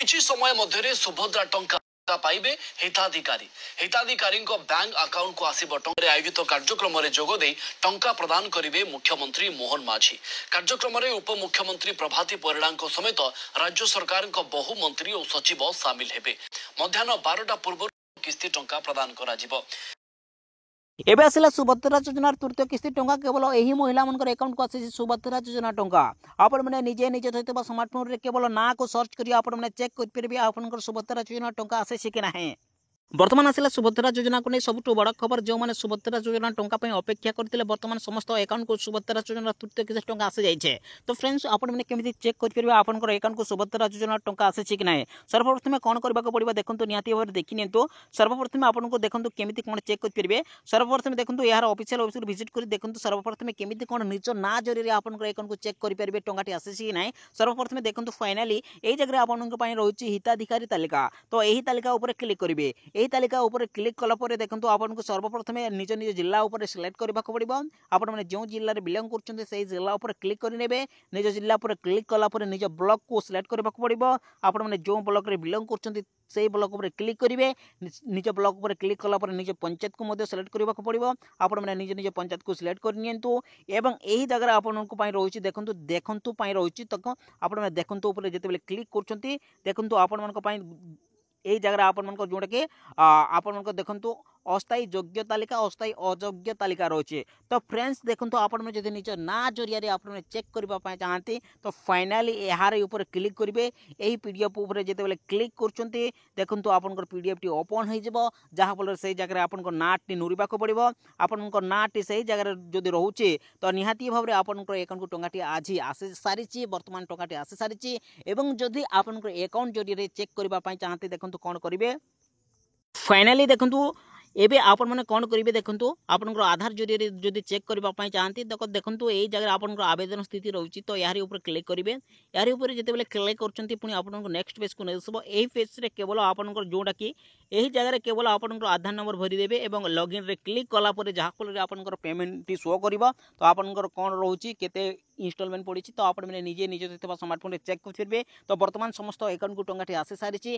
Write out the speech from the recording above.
କିଛି ସମୟ ମଧ୍ୟରେ ସୁଭଦ୍ରା ଟଙ୍କା ପାଇବେ ହିତାଧିକାରୀ बैंक अकाउंट को आसिब टंका आयोजित कार्यक्रम में जोगदे टंका प्रदान करेंगे मुख्यमंत्री मोहन माझी। कार्यक्रम में उपमुख्यमंत्री प्रभाती परिड़ा समेत राज्य सरकार बहु मंत्री और सचिव सामिल हेबे। मध्याह्न 12टा पूर्व किस्ती टंका प्रदान करा एबे आसला सुभद्रा योजनार तृतीय किस्ती टंका केवल यही महिला मनकर अकाउंट को आसी सुभद्रा योजना टंका आपण मैंने निजे निजे सहित स्मार्टफोन रे केवल ना को सर्च करी आपण मैंने चेक कर परिबे आपनकर सुभद्रा योजना टंका आसे कि नाही। बर्तमान आसला सुभद्रा योजना को नहीं सबुठ बड़ खबर जो मैंने सुभद्रा योजना टंका अपेक्षा करते बर्तमान समस्त अकाउंट को सुभद्रा योजना तृतीय किस्ती टंका आसी जाइए। तो फ्रेंड्स आपण मैंने केमिति चेक कर आपनकर अकाउंट को सुभद्रा योजना टंका आसी कि नाही। सर्वप्रथम कौन करबा को पड़िबा देखंतु निहाती भाव देखि नियंतु। सर्वप्रथम आपनको देखंतु केमिति कोन चेक कर परिबे। सर्वप्रथम देखंतु यार ऑफिशियल वेबसाइट विजिट कर देखंतु सर्वप्रथम केमिति कोन निज ना जरिए आपनकर अकाउंट को चेक कर परिबे टंकाटी आसी कि नाही। सर्वप्रथम देखंतु फाइनली एई जगह आपनक पई रहुची हिताधिकारी तालिका। तो एही तालिका ऊपर क्लिक करिवे। एही तालिका ऊपर क्लिक कला पर देखंतु आपनको सर्वप्रथम निज निज जिल्ला ऊपर सिलेक्ट करबा को पड़िबो। आपण माने जो जिल्ला रे बिलोंग करछन्ते सेही जिल्ला ऊपर क्लिक करि नेबे। निज जिल्ला ऊपर क्लिक कला पर निज ब्लॉक को सिलेक्ट करबा को पड़िबो। आपण माने जो ब्लॉक रे बिलोंग करछन्ते सेही ब्लॉक ऊपर क्लिक करिवे। निज ब्लॉक ऊपर क्लिक कला पर निज पंचायत को मध्ये सिलेक्ट करबा को पड़िबो। आपण माने निज निज पंचायत को सिलेक्ट कर नियंतु एवं एही जगह आपनको पई रहउची देखंतु पई रहउची तक आपण माने देखंतु ऊपर जेतेबेले क्लिक करछन्ती देखंतु आपण मानको पई एही जगह आपण मानको जोडा के आपण मानको देखंतु अस्थायी योग्य तालिका अस्थायी अयोग्य तालिका रोचे। तो फ्रेंड्स देखंतु आपण में जदि निज ना जरिया रे आपण चेक करबा पय चाहते तो फाइनली एहार ऊपर क्लिक करिवे। एही पीडीएफ ऊपर जेतेबेले क्लिक करछन्ते देखंतु आपनकर पीडीएफ टी ओपन हो जिवो जहा फल से जगह आपनको नाट टी नुरिबा को पड़िबो। आपनको नाट टी सही जगह जदि रहउचे तो निहाती भाव रे आपनकर अकाउंट को टंकाटी आजी आसे सारिची वर्तमान टंकाटी आसे सारिची। एवं जदि आपनकर अकाउंट जरिया रे चेक करबा पय चाहते देखंतु कोन करिवे। फाइनली देखंतु एबे आपण माने कोन करिवे देखंतु आपनकर आधार जरिए जदि चेक करबा पय चाहंती देखंतु एई जगह आपनकर आवेदन स्थिति रहउची तो यारी ऊपर क्लिक करिवे। यारी ऊपर जेतेबेले क्लिक करचंती पुनी आपनकर नेक्स्ट पेज को नेसबो। एही पेज रे केवल आपनकर जोडा की एही जगह रे केवल आपनकर आधार नंबर भरि देबे एवं लॉगिन रे क्लिक कला पर जहा फल रे आपनकर पेमेंट टी शो करबो। तो आपनकर कोन रहउची केते इंस्टॉलमेंट पड़ी तो आपण मैंने निजे निजे स्मार्टफोन रे चेक कर। तो वर्तमान समस्त अकाउंट को टंकाटी आसी सारिची।